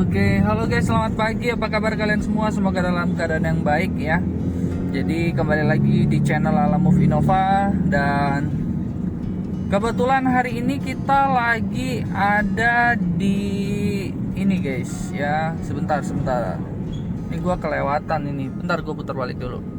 Oke, halo guys, selamat pagi. Apa kabar kalian semua? Semoga dalam keadaan yang baik ya. Jadi kembali lagi di channel Alamove Innova. Dan kebetulan hari ini kita lagi ada di ini guys ya. Sebentar. Ini gua kelewatan ini. Bentar, gua putar balik dulu.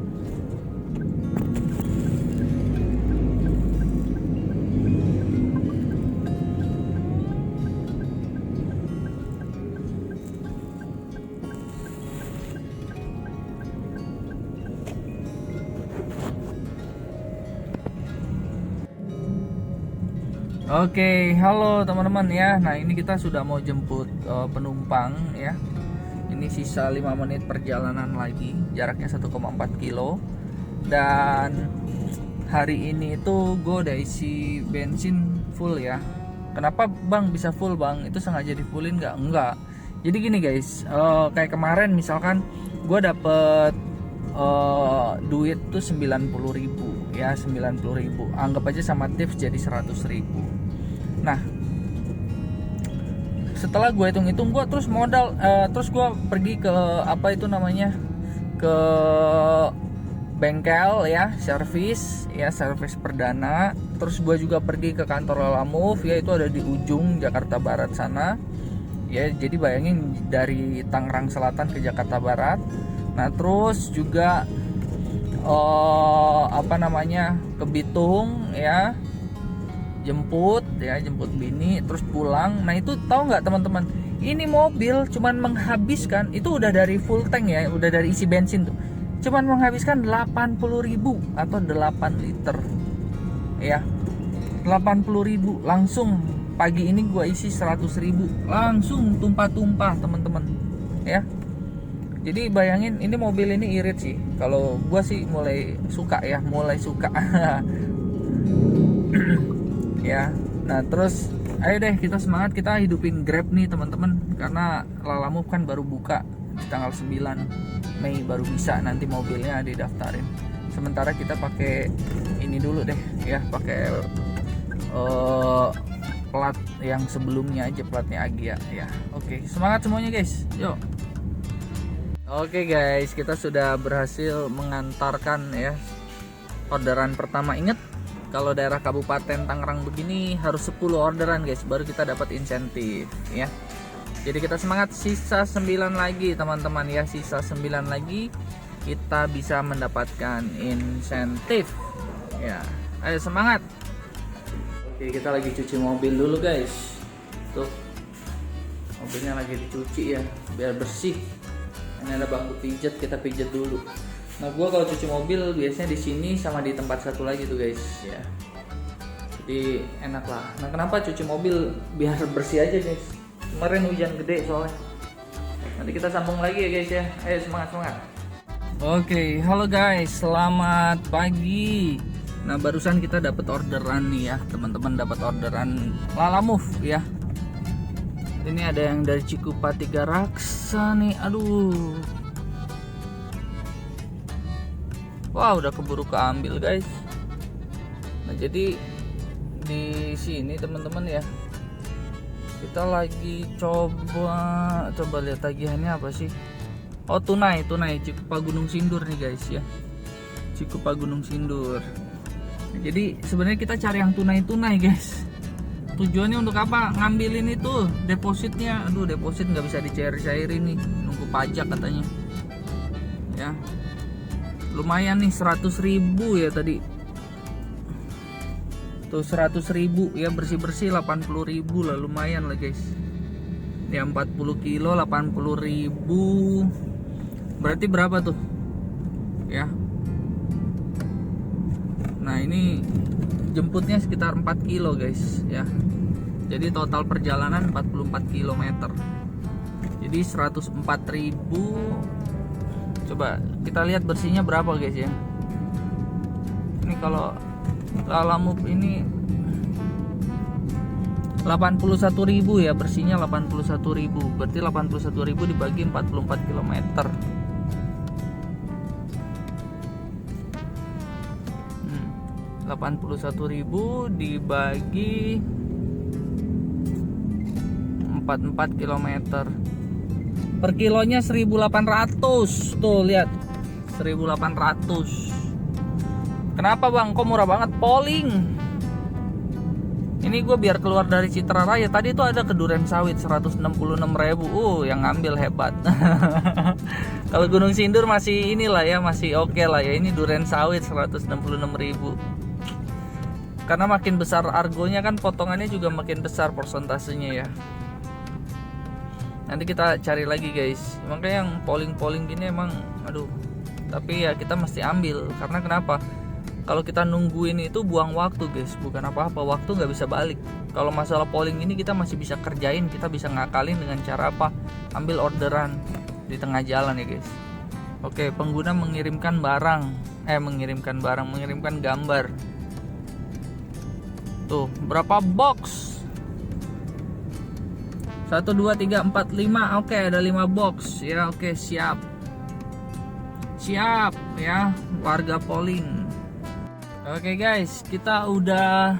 Oke, halo teman-teman ya. Nah, ini kita sudah mau jemput penumpang ya. Ini sisa 5 menit perjalanan lagi. Jaraknya 1,4 kilo. Dan hari ini itu gue udah isi bensin full ya. Kenapa bang bisa full bang? Itu sengaja di fullin nggak? Enggak. Jadi gini guys, kayak kemarin misalkan gue dapet duit tuh 90.000 ya, 90.000 anggap aja sama tips jadi 100.000. Nah, setelah gue hitung-hitung, gue terus modal, terus gue pergi ke apa itu namanya, ke bengkel ya, servis perdana. Terus gue juga pergi ke kantor Alamove ya, itu ada di ujung Jakarta Barat sana ya. Jadi bayangin dari Tangerang Selatan ke Jakarta Barat. Nah, terus juga ke Bitung ya, jemput bini, terus pulang. Nah, itu tahu nggak teman-teman, ini mobil cuman menghabiskan, itu udah dari full tank ya, udah dari isi bensin tuh, cuman menghabiskan 80.000 atau 8 liter ya. 80.000 langsung. Pagi ini gua isi 100.000 langsung tumpah-tumpah teman-teman ya. Jadi bayangin, ini mobil ini irit sih. Kalau gua sih mulai suka ya. Nah, terus ayo deh kita semangat, kita hidupin Grab nih teman-teman, karena Lalamove kan baru buka di tanggal 9 Mei baru bisa nanti mobilnya didaftarin. Sementara kita pakai ini dulu deh ya, pakai plat yang sebelumnya aja, platnya Agia ya. Oke, semangat semuanya guys. Yuk. Oke guys, kita sudah berhasil mengantarkan ya orderan pertama. Ingat, kalau daerah Kabupaten Tangerang begini harus 10 orderan guys, baru kita dapat insentif ya. Jadi kita semangat, sisa 9 lagi teman-teman ya, sisa 9 lagi kita bisa mendapatkan insentif ya. Ayo semangat. Oke, kita lagi cuci mobil dulu guys. Tuh, mobilnya lagi dicuci ya, biar bersih. Ini ada bangku pijat, kita pijat dulu. Nah, gua kalau cuci mobil biasanya di sini sama di tempat satu lagi tuh guys ya. Jadi enak lah. Nah, kenapa cuci mobil biar bersih aja guys? Kemarin hujan gede soalnya. Nanti kita sambung lagi ya guys ya. Ayo semangat. Oke, halo guys, selamat pagi. Nah, barusan kita dapat orderan nih ya, teman-teman, dapat orderan Lalamove ya. Ini ada yang dari Cikupa 3 Raksa nih. Aduh. Wah, udah keburu keambil guys. Nah, jadi di sini teman-teman ya, kita lagi coba lihat tagihannya apa sih. Oh, tunai Cikupa Gunung Sindur nih guys ya. Cikupa Gunung Sindur. Nah, jadi sebenarnya kita cari yang tunai guys. Tujuannya untuk apa? Ngambilin itu depositnya. Aduh, deposit nggak bisa dicair-cairin nih, nunggu pajak katanya ya. Lumayan nih, 100.000 ya tadi tuh, 100.000 ya, bersih-bersih 80.000 lah, lumayan lah guys ya. 40 kilo 80.000 berarti berapa tuh ya. Nah, ini jemputnya sekitar 4 kilo guys ya. Jadi total perjalanan 44 km. Jadi 104.000. Coba kita lihat bersihnya berapa guys ya. Ini kalau Lalamove ini 81.000 ya, bersihnya 81.000. Berarti 81.000 dibagi 44 km. 81.000 dibagi 44 km. Per kilonya 1.800. Tuh lihat, 1.800. Kenapa bang? Kok murah banget? Poling. Ini gue biar keluar dari Citra Raya. Tadi tuh ada ke Duren Sawit 166.000. Yang ngambil hebat. Kalau Gunung Sindur masih inilah ya, masih oke lah ya. Ini Duren Sawit 166.000. Karena makin besar argonya kan potongannya juga makin besar persentasenya ya. Nanti kita cari lagi guys. Makanya yang polling gini emang aduh. Tapi ya kita mesti ambil. Karena kenapa? Kalau kita nungguin itu buang waktu guys. Bukan apa-apa, waktu nggak bisa balik. Kalau masalah polling ini kita masih bisa kerjain. Kita bisa ngakalin dengan cara apa? Ambil orderan di tengah jalan ya guys. Oke, pengguna mengirimkan gambar. Tuh, berapa box? 1, 2, 3, 4, 5. Oke, ada 5 box ya. Oke, siap ya warga polling. Oke guys, kita udah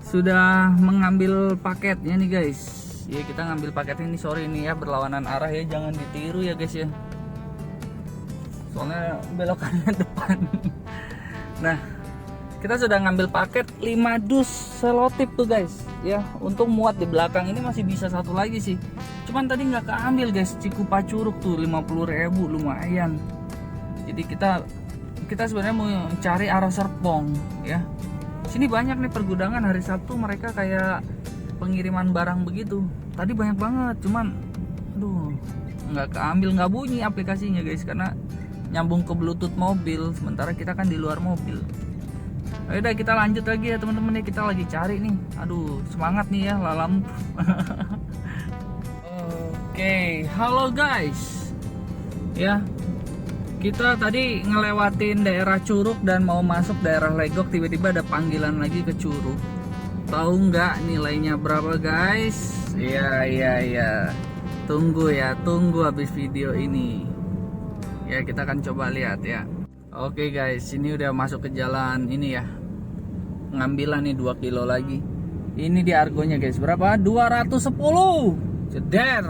sudah mengambil paketnya nih guys. Ya kita ngambil paket ini, sorry ini ya berlawanan arah ya, jangan ditiru ya guys ya. Soalnya belokannya depan. Nah, kita sudah ngambil paket 5 dus selotip tuh guys ya. Untuk muat di belakang ini masih bisa satu lagi sih. Cuman tadi nggak keambil guys. Cikupa Curug tuh 50.000 lumayan. Jadi kita sebenarnya mau cari arah Serpong ya. Sini banyak nih pergudangan, hari Sabtu mereka kayak pengiriman barang begitu. Tadi banyak banget, cuman aduh nggak keambil, nggak bunyi aplikasinya guys karena nyambung ke Bluetooth mobil, sementara kita kan di luar mobil. Ayo udah kita lanjut lagi ya teman-teman ya, kita lagi cari nih. Aduh semangat nih ya lalam. Oke, halo guys ya. Kita tadi ngelewatin daerah Curug dan mau masuk daerah Legok, tiba-tiba ada panggilan lagi ke Curug. Tahu nggak nilainya berapa guys? Iya. Tunggu habis video ini. Ya kita akan coba lihat ya. Oke guys, ini udah masuk ke jalan ini ya. Ngambilan nih 2 kilo lagi. Ini di argonya guys, berapa? 210. Jeder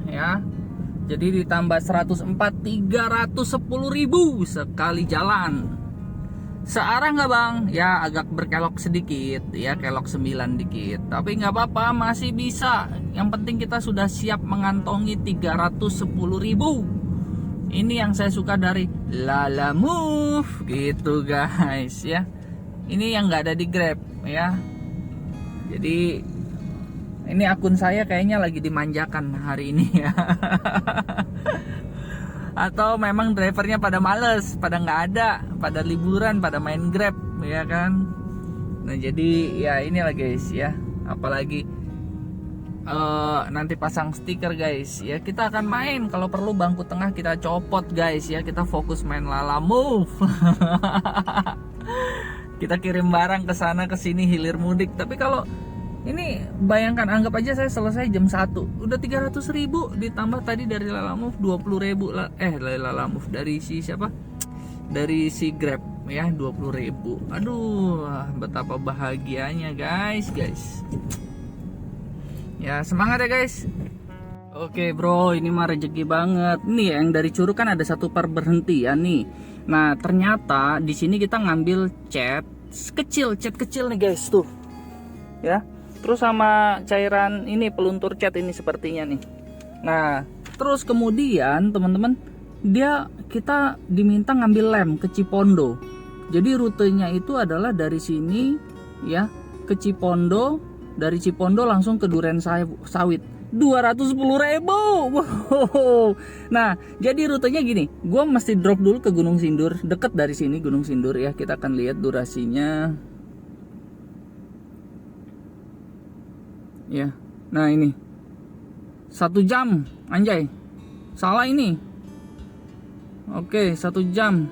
ya. Jadi ditambah 104, 310.000 sekali jalan. Searah nggak bang? Ya agak berkelok sedikit, ya kelok 9 dikit. Tapi nggak apa-apa, masih bisa. Yang penting kita sudah siap mengantongi 310.000. Ini yang saya suka dari Lalamove gitu guys ya. Ini yang nggak ada di Grab ya. Jadi ini akun saya kayaknya lagi dimanjakan hari ini ya. Atau memang drivernya pada males, pada nggak ada, pada liburan, pada main Grab ya kan. Nah jadi ya inilah guys ya. Apalagi nanti pasang stiker guys ya. Kita akan main, kalau perlu bangku tengah kita copot guys ya. Kita fokus main Lalamove. Kita kirim barang ke sana ke sini hilir mudik. Tapi kalau ini bayangkan, anggap aja saya selesai jam 1, udah 300.000 ditambah tadi dari Lalamove 20.000 Lalamove dari si siapa? Dari si Grab ya 20.000. Aduh, betapa bahagianya guys. Ya semangat ya guys. Oke bro, ini mah rezeki banget. Nih yang dari Curug kan ada satu perberhentian nih. Nah ternyata di sini kita ngambil cat kecil nih guys tuh. Ya. Terus sama cairan ini peluntur cat ini sepertinya nih. Nah, terus kemudian teman-teman, kita diminta ngambil lem ke Cipondo. Jadi rutenya itu adalah dari sini ya ke Cipondo, dari Cipondo langsung ke Duren Sawit. 210.000. Wow. Nah, jadi rutenya gini, gue mesti drop dulu ke Gunung Sindur, deket dari sini Gunung Sindur ya. Kita akan lihat durasinya. Ya, nah ini 1 jam, anjay, salah ini. Oke, 1 jam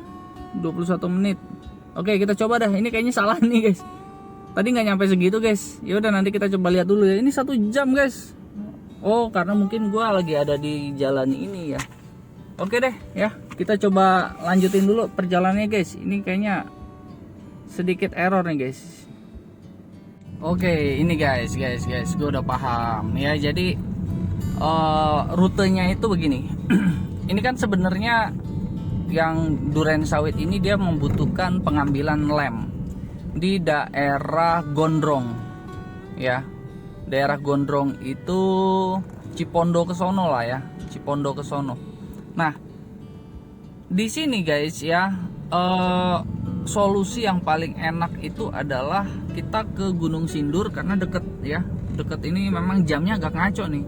21 menit. Oke, kita coba dah. Ini kayaknya salah nih guys. Tadi nggak nyampe segitu guys. Ya udah nanti kita coba lihat dulu ya. Ini 1 jam guys. Oh, karena mungkin gua lagi ada di jalan ini ya. Oke deh ya, kita coba lanjutin dulu perjalanannya guys. Ini kayaknya sedikit error nih guys. Oke, ini guys, gue udah paham ya. Jadi rutenya itu begini. Ini kan sebenarnya yang duren sawit ini dia membutuhkan pengambilan lem di daerah Gondrong, ya. Daerah Gondrong itu Cipondo ke sono lah ya, Cipondo ke sono. Nah, di sini guys ya, solusi yang paling enak itu adalah kita ke Gunung Sindur karena deket ya. Deket ini memang jamnya agak ngaco nih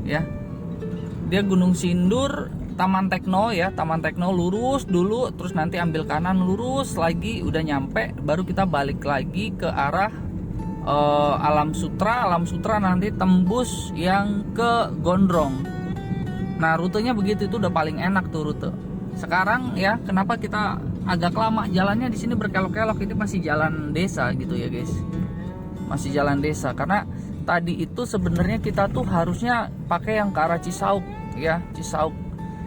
ya. Dia Gunung Sindur, Taman Tekno ya, Taman Tekno lurus dulu, terus nanti ambil kanan lurus lagi, udah nyampe, baru kita balik lagi ke arah Alam Sutra. Alam Sutra nanti tembus yang ke Gondrong. Nah rutenya begitu, itu udah paling enak tuh rute. Sekarang ya, kenapa kita agak lama jalannya di sini berkelok-kelok, ini masih jalan desa gitu ya guys, masih jalan desa. Karena tadi itu sebenarnya kita tuh harusnya pakai yang ke arah Cisauk ya, Cisauk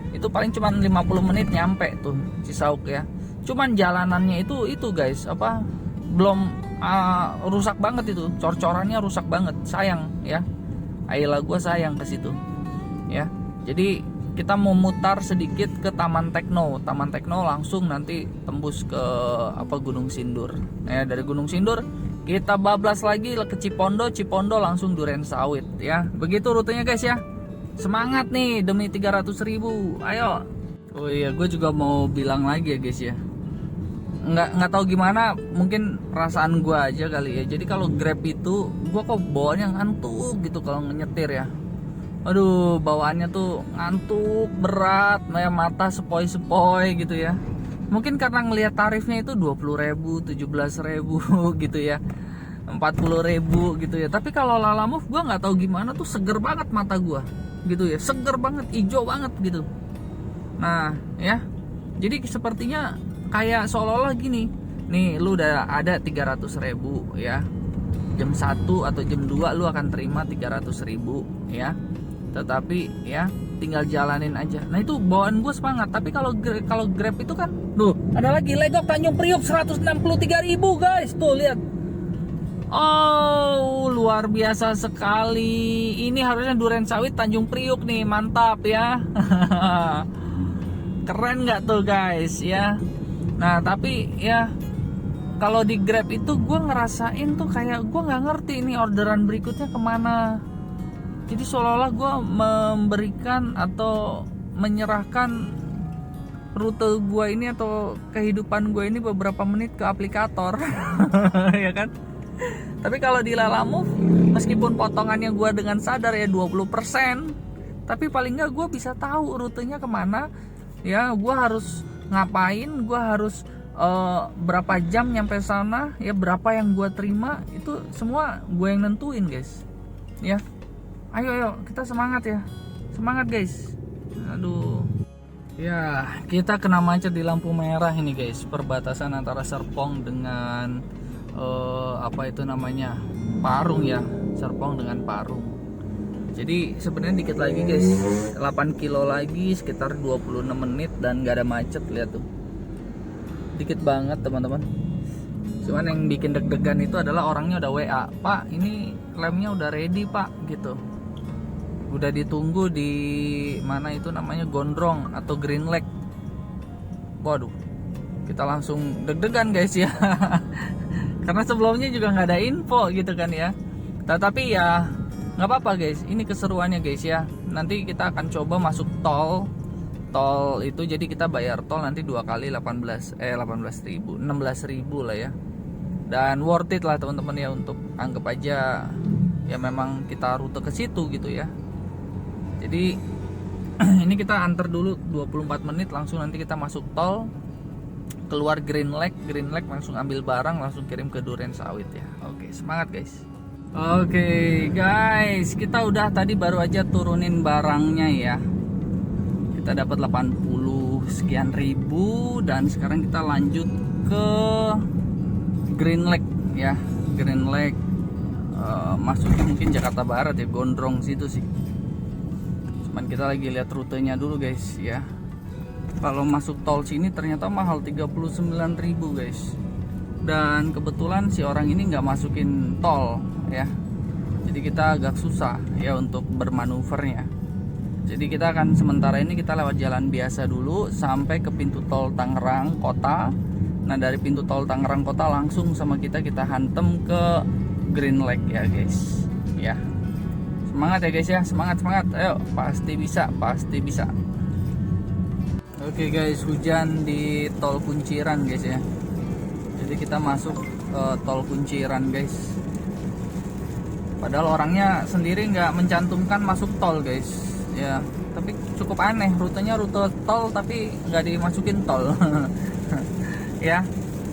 itu paling cuma 50 menit nyampe tuh Cisauk ya. Cuman jalanannya itu guys, apa, belum rusak banget itu, cor-corannya rusak banget, sayang ya. Ayla gua sayang ke situ ya. Jadi kita mau mutar sedikit ke Taman Tekno. Taman Tekno langsung nanti tembus ke apa, Gunung Sindur. Ya, dari Gunung Sindur kita bablas lagi ke Cipondo, Cipondo langsung duren sawit ya. Begitu rutenya guys ya. Semangat nih demi 300.000. Ayo. Oh iya, gue juga mau bilang lagi ya guys ya. Nggak tahu gimana, mungkin perasaan gue aja kali ya. Jadi kalau Grab itu gue kok bawaannya ngantuk gitu kalau nyetir ya. Aduh, bawaannya tuh ngantuk, berat, mata sepoi-sepoi gitu ya. Mungkin karena ngelihat tarifnya itu 20.000, 17.000 gitu ya, 40.000 gitu ya. Tapi kalau Lalamove gue nggak tahu gimana tuh seger banget mata gue gitu ya, seger banget, hijau banget gitu. Nah ya, jadi sepertinya kayak seolah-olah gini, nih lu udah ada 300.000 ya, jam 1 atau jam 2 lu akan terima 300.000 ya. Tetapi ya tinggal jalanin aja. Nah itu bawaan gue semangat. Tapi kalau Grab itu kan, tuh ada lagi Legok Tanjung Priok 163.000 guys, tuh lihat. Oh luar biasa sekali. Ini harusnya duren sawit Tanjung Priok nih, mantap ya. Keren nggak tuh guys ya. Nah tapi ya kalau di Grab itu gue ngerasain tuh kayak gue nggak ngerti ini orderan berikutnya kemana. Jadi seolah-olah gue memberikan atau menyerahkan rute gue ini atau kehidupan gue ini beberapa menit ke aplikator. Ya kan. Tapi kalau di Lalamove, meskipun potongannya gue dengan sadar ya 20%, tapi paling nggak gue bisa tahu rutenya kemana. Ya gue harus ngapain, gue harus berapa jam nyampe sana, ya berapa yang gue terima, itu semua gue yang nentuin guys. Ya. Ayo kita semangat ya, semangat guys. Aduh ya, kita kena macet di lampu merah ini guys, perbatasan antara Serpong dengan apa itu namanya, Parung ya, Serpong dengan Parung. Jadi sebenarnya dikit lagi guys, 8 kilo lagi, sekitar 26 menit dan gak ada macet. Lihat tuh, dikit banget teman-teman. Cuman yang bikin deg-degan itu adalah orangnya udah WA, Pak ini lemnya udah ready Pak gitu. Udah ditunggu di mana itu namanya, Gondrong atau Green Lake. Waduh, kita langsung deg-degan guys ya. Karena sebelumnya juga nggak ada info gitu kan ya. Tapi ya nggak apa-apa guys, ini keseruannya guys ya. Nanti kita akan coba masuk tol itu, jadi kita bayar tol nanti 2 kali 16.000 lah ya. Dan worth it lah teman-teman ya, untuk anggap aja ya memang kita rute ke situ gitu ya. Jadi ini kita antar dulu 24 menit, langsung nanti kita masuk tol, keluar Green Lake langsung ambil barang, langsung kirim ke duren sawit ya. Oke, semangat guys. Oke guys, kita udah tadi baru aja turunin barangnya ya. Kita dapat 80 sekian ribu, dan sekarang kita lanjut ke Green Lake ya. Green Lake masuknya mungkin Jakarta Barat ya, Gondrong situ sih. Cuman kita lagi lihat rutenya dulu guys ya. Kalau masuk tol sini ternyata mahal, 39.000 guys. dan kebetulan si orang ini nggak masukin tol ya, jadi kita agak susah ya untuk bermanuvernya. Jadi kita akan sementara ini kita lewat jalan biasa dulu sampai ke pintu tol Tangerang Kota. Nah dari pintu tol Tangerang Kota langsung sama kita hantem ke Green Lake ya guys ya. Semangat ya guys ya, semangat, ayo, pasti bisa. Oke guys, hujan di tol Kunciran guys ya. Jadi kita masuk tol Kunciran guys, padahal orangnya sendiri nggak mencantumkan masuk tol guys ya, tapi cukup aneh, rutenya rute tol tapi nggak dimasukin tol. Ya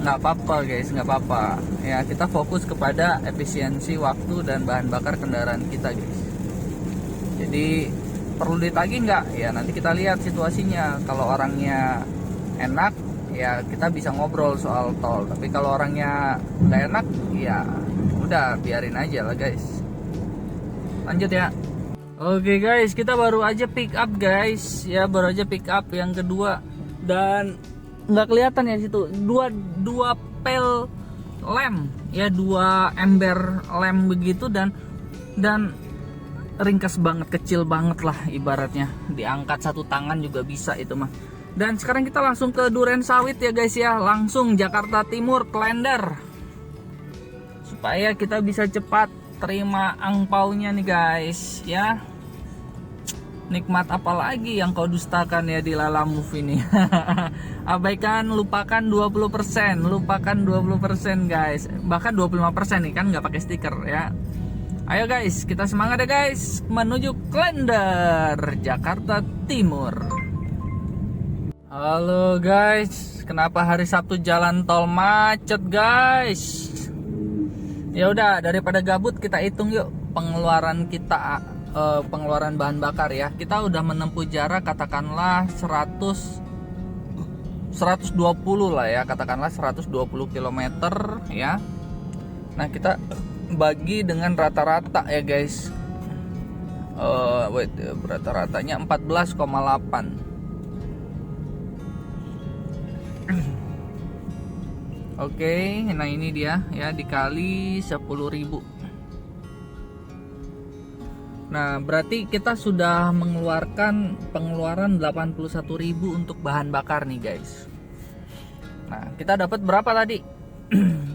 nggak apa-apa guys, nggak apa-apa ya, kita fokus kepada efisiensi waktu dan bahan bakar kendaraan kita guys. Jadi perlu ditagih nggak ya, nanti kita lihat situasinya. Kalau orangnya enak ya kita bisa ngobrol soal tol, tapi kalau orangnya nggak enak ya udah biarin aja lah guys. Lanjut ya. Oke guys, kita baru aja pick up guys ya, baru aja pick up yang kedua, dan nggak kelihatan ya situ dua pel lem ya, 2 ember lem begitu, dan ringkas banget, kecil banget lah ibaratnya, diangkat satu tangan juga bisa itu mah. Dan sekarang kita langsung ke Duren Sawit ya guys ya, langsung Jakarta Timur Klender, supaya kita bisa cepat terima angpaunya nih guys ya. Nikmat apalagi yang kau dustakan ya di Lala Move ini. Abaikan, lupakan 20%, lupakan 20% guys, bahkan 25% nih kan, nggak pakai stiker ya. Ayo guys, kita semangat ya guys, menuju Klender, Jakarta Timur. Halo guys, kenapa hari Sabtu jalan tol macet guys? Ya udah, daripada gabut kita hitung yuk pengeluaran kita, pengeluaran bahan bakar ya. Kita udah menempuh jarak katakanlah 120 lah ya, katakanlah 120 km ya. Nah kita bagi dengan rata-rata ya guys. Rata-ratanya 14,8. Oke, nah ini dia ya, dikali 10.000. Nah berarti kita sudah mengeluarkan pengeluaran 81.000 untuk bahan bakar nih guys. Nah kita dapat berapa tadi?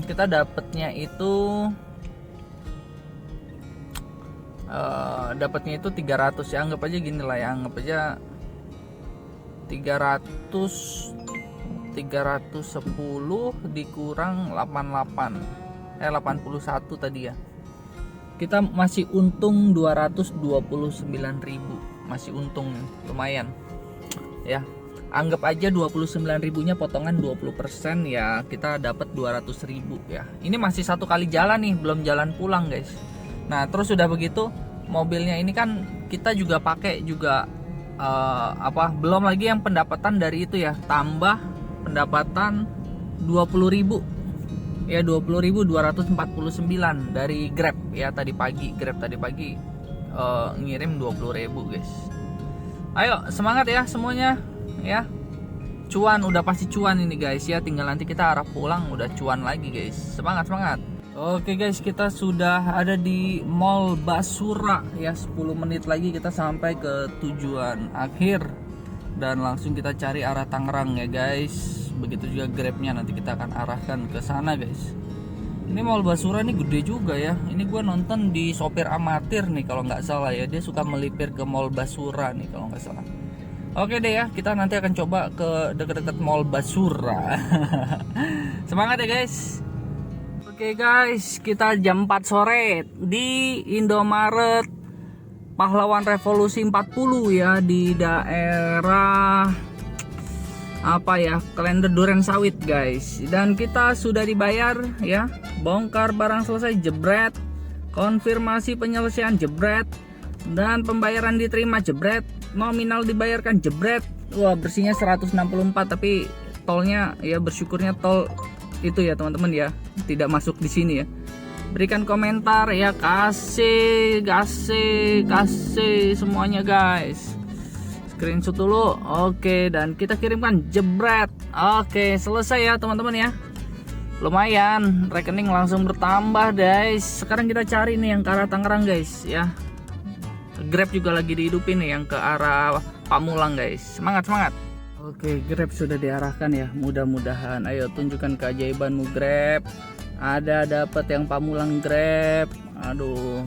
Kita dapatnya itu dapatnya itu 300 ya, anggap aja gini lah ya, anggap aja 310 dikurang 81 tadi ya, kita masih untung 229.000, masih untung lumayan ya. Anggap aja 29.000 nya potongan 20% ya, kita dapat 200.000 ya. Ini masih satu kali jalan nih, belum jalan pulang guys. Nah terus udah begitu, mobilnya ini kan kita juga pakai juga belum lagi yang pendapatan dari itu ya, tambah pendapatan 20.000 ya, 20.249 dari Grab ya. Grab tadi pagi ngirim 20.000 guys. Ayo semangat ya semuanya ya, cuan udah pasti cuan ini guys ya, tinggal nanti kita arah pulang udah cuan lagi guys. Semangat. Oke guys, kita sudah ada di Mall Basura ya, 10 menit lagi kita sampai ke tujuan akhir, dan langsung kita cari arah Tangerang ya guys. Begitu juga Grabnya nanti kita akan arahkan ke sana guys. Ini Mall Basura ini gede juga ya. Ini gue nonton di Sopir Amatir nih kalau nggak salah ya, dia suka melipir ke Mall Basura nih kalau nggak salah. Oke deh ya, kita nanti akan coba ke deket-deket Mall Basura. Semangat ya guys. Oke guys, kita jam 4 sore di Indomaret Pahlawan Revolusi 40 ya, di daerah Klender Duren Sawit guys. Dan kita sudah dibayar ya, bongkar barang selesai jebret, konfirmasi penyelesaian jebret, dan pembayaran diterima jebret, nominal dibayarkan jebret. Wah bersihnya 164, tapi tolnya ya bersyukurnya tol itu ya teman-teman ya, tidak masuk di sini ya. Berikan komentar ya, kasih semuanya guys. Screenshot dulu. Oke, dan kita kirimkan jebret. Oke, selesai ya teman-teman ya. lumayan, rekening langsung bertambah guys. Sekarang kita cari nih yang ke arah Tangerang guys ya. Grab juga lagi dihidupin nih yang ke arah Pamulang guys. Semangat semangat. Oke, Grab sudah diarahkan ya. Mudah-mudahan. Ayo tunjukkan keajaibanmu Grab. Ada dapat yang Pamulang Grab. Aduh.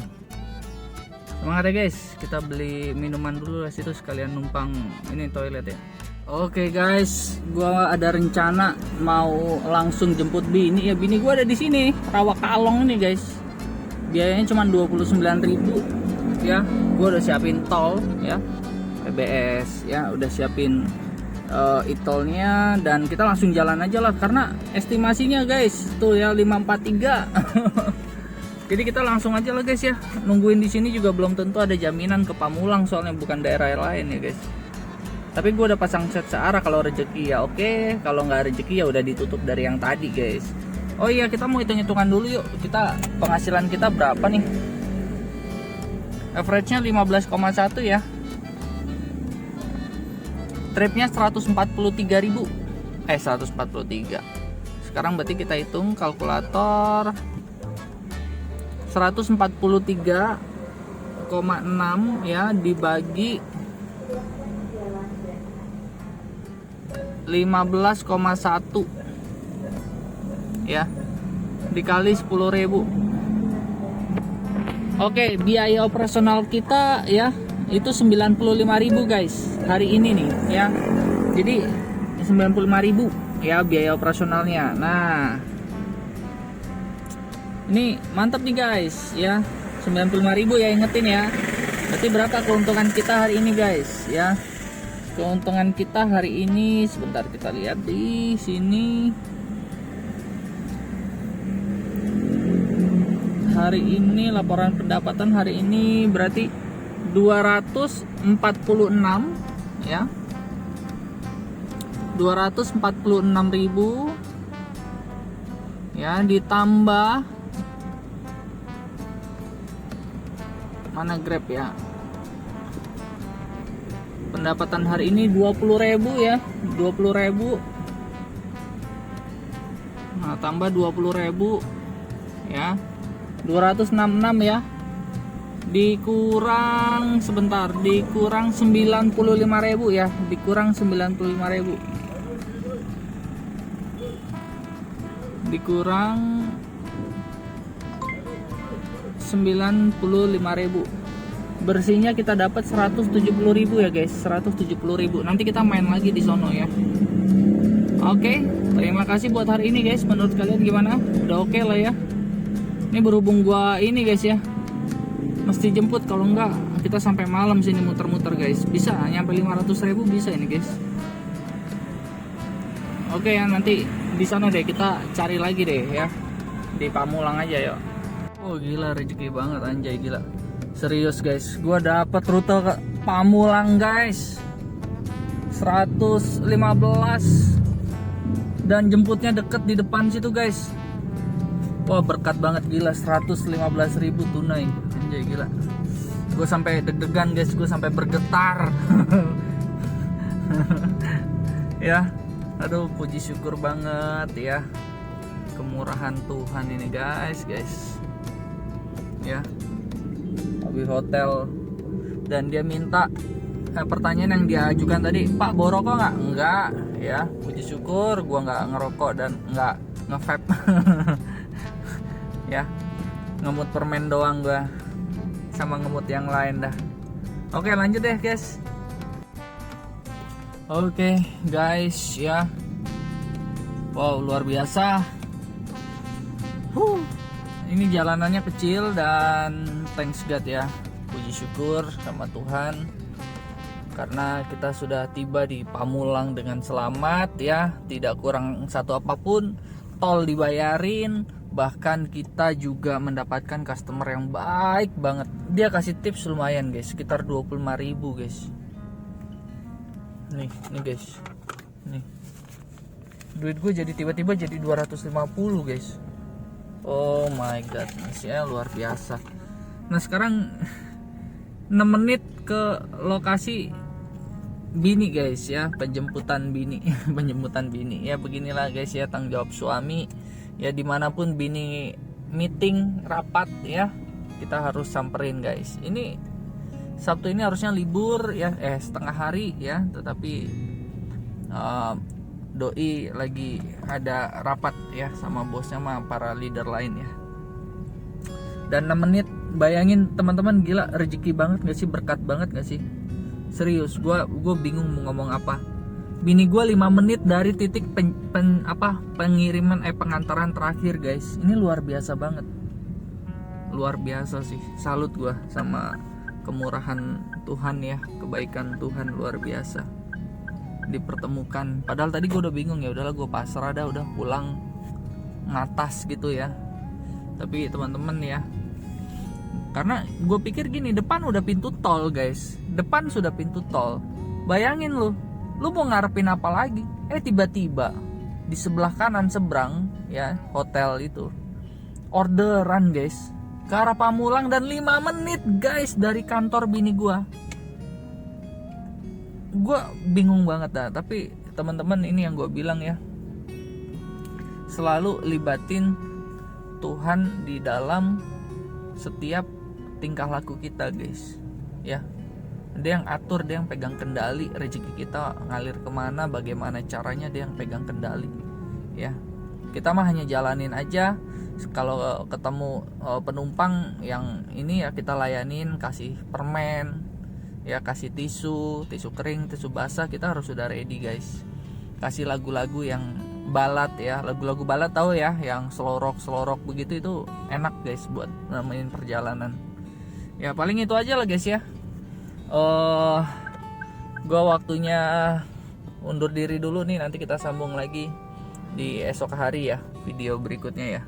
Semangat ya guys. Kita beli minuman dulu lah situ sekalian numpang ini toilet ya. Oke guys, gua ada rencana mau langsung jemput bini ya. Bini gua ada di sini, Rawakalong ini guys. Biayanya cuma 29.000 ya. Gua udah siapin tol ya, PBS ya, udah siapin e-tolnya dan kita langsung jalan aja lah karena estimasinya guys tuh ya 543. Jadi kita langsung aja lah guys ya. Nungguin di sini juga belum tentu ada jaminan ke Pamulang soalnya bukan daerah lain ya guys. Tapi gue udah pasang set searah, kalau rezeki ya oke, kalau nggak rezeki ya udah ditutup dari yang tadi guys. Oh iya, kita mau hitung-hitungan dulu yuk. Kita penghasilan kita berapa nih? Average-nya 15,1 ya. Tripnya 143.000. 143. Sekarang berarti kita hitung kalkulator 143,6 ya dibagi 15,1 ya dikali 10.000. Oke, biaya operasional kita ya itu 95.000 guys hari ini nih ya. Jadi 95.000 ya biaya operasionalnya. Nah, ini mantap nih guys ya. 95.000 ya, ingetin ya. Berarti berapa keuntungan kita hari ini guys ya? Keuntungan kita hari ini sebentar kita lihat di sini. Hari ini laporan pendapatan hari ini berarti 246 ya. 246.000 ya ditambah mana Grab ya. Pendapatan hari ini 20.000 ya, 20.000. Nah, tambah 20.000 ya. 266 ya. Dikurang sebentar, dikurang 95.000 ya, dikurang 95.000. Dikurang 95.000. Bersihnya kita dapat 170.000 ya guys, 170.000. Nanti kita main lagi di sono ya. Oke, terima kasih buat hari ini guys. Menurut kalian gimana? Udah oke lah ya. Ini berhubung gua ini guys ya, mesti jemput, kalau enggak kita sampai malam sini muter-muter guys. Bisa nyampe 500.000 bisa ini guys. Oke ya, nanti di sana deh kita cari lagi deh ya. Di Pamulang aja yuk. Oh gila, rezeki banget anjay, gila. Serius guys, gua dapat rute ke Pamulang guys. 115 dan jemputnya deket di depan situ guys. Wah berkat banget, gila. 115.000 tunai anjay, gila. Gue sampai deg-degan guys, gue sampai bergetar. Ya, aduh puji syukur banget ya, kemurahan Tuhan ini guys ya. Di hotel dan dia minta pertanyaan yang dia ajukan tadi, Pak bawa rokok nggak? Enggak ya, puji syukur gua nggak ngerokok dan nggak nge-vape. Ya, ngemut permen doang gua, sama ngemut yang lain dah. Oke lanjut deh guys. Oke guys ya, wow luar biasa. Ini jalanannya kecil dan thanks God ya, puji syukur sama Tuhan karena kita sudah tiba di Pamulang dengan selamat ya, tidak kurang satu apapun. Tol dibayarin, bahkan kita juga mendapatkan customer yang baik banget. Dia kasih tips lumayan guys, sekitar 25.000 guys. Nih guys, nih duit gue jadi tiba-tiba jadi 250 guys. Oh my god, ya luar biasa. Nah sekarang 6 menit ke lokasi bini guys ya, penjemputan bini. Penjemputan bini ya, beginilah guys ya tanggung jawab suami Ya dimanapun bini meeting rapat ya, kita harus samperin guys. Ini Sabtu ini harusnya libur ya, setengah hari ya, tetapi doi lagi ada rapat ya sama bosnya sama para leader lain ya. Dan 6 menit, bayangin teman-teman, gila, rezeki banget gak sih, berkat banget gak sih? Serius, gue bingung mau ngomong apa. Bini gue 5 menit dari titik pengiriman pengantaran terakhir guys. Ini luar biasa banget, luar biasa sih. Salut gue sama kemurahan Tuhan ya, kebaikan Tuhan luar biasa. Dipertemukan, padahal tadi gue udah bingung, ya udahlah gue pasrah dah, udah pulang ngatas gitu ya. Tapi teman-teman ya, karena gue pikir gini, depan udah pintu tol guys, depan sudah pintu tol. Bayangin lu mau ngarepin apa lagi? Tiba-tiba di sebelah kanan seberang ya hotel itu orderan guys ke arah Pamulang, dan 5 menit guys dari kantor bini gue bingung banget dah. Tapi teman-teman, ini yang gue bilang ya, selalu libatin Tuhan di dalam setiap tingkah laku kita guys ya. Dia yang atur, dia yang pegang kendali rezeki kita ngalir kemana, bagaimana caranya, dia yang pegang kendali ya. Kita mah hanya jalanin aja. Kalau ketemu penumpang yang ini ya kita layanin, kasih permen ya, kasih tisu kering, tisu basah, kita harus sudah ready guys. Kasih lagu-lagu yang balat ya, lagu-lagu balat tahu ya, yang selorok begitu, itu enak guys buat nemenin perjalanan. Ya paling itu aja lah guys ya. Gua waktunya undur diri dulu nih, nanti kita sambung lagi di esok hari ya, video berikutnya ya.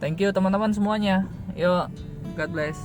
Thank you teman-teman semuanya. Yo, God bless.